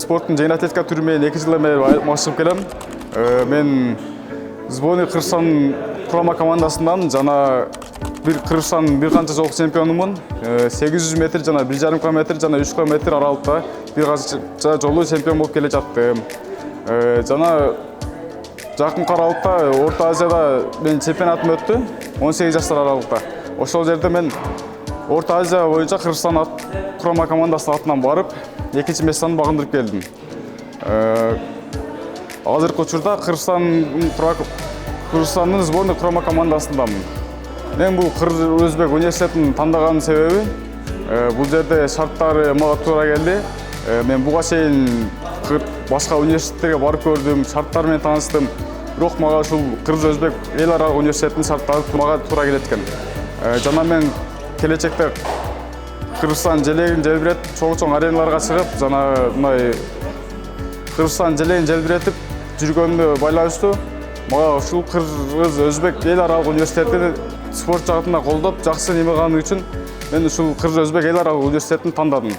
спорттун жеңил атлетика түрү менен 2 жылдан бери машыгып келем. Мен Сборный Кыргызстан курама командасындан жана Кыргызстан бир канча жолку чемпионумун. 800 метр жана 1,5 км жана 3 км аралыкта бир канча жолу чемпион болуп келе жаттым. Жана жакын аралыкта Орто Азияда мен чемпионатым өттү 18 жаштар аралыкта. Ошол жерде мен Орто Азия боюнча Кыргызстан курама командасынын атынан барып, экинчи месттен багындырып келдим. Азыркы учурда Кыргызстандын сборный курама командасындамын. Мен бул Кыргыз-Өзбек университетин тандаган себеби, бул жерде шарттары мага туура келди. Мен буга чейин башка университеттерге барып көрдүм, шарттар менен таанышдым. Бирок мага ушул Кыргыз-Өзбек эл аралык университетинин шарттары мага туура келет экен. Жана мен келечекте Кыргызстан желегин желбиретип, чоң ареналарга чыгып, жана мындай Кыргызстан желегин желбиретип жүргөнүмө байланыштуу мага ушул Кыргыз-Өзбек эл аралык университети спорт жагында колдоп, жакшы неме кылганы үчүн мен ушул Кыргыз-Өзбек эл аралык университетин тандадым.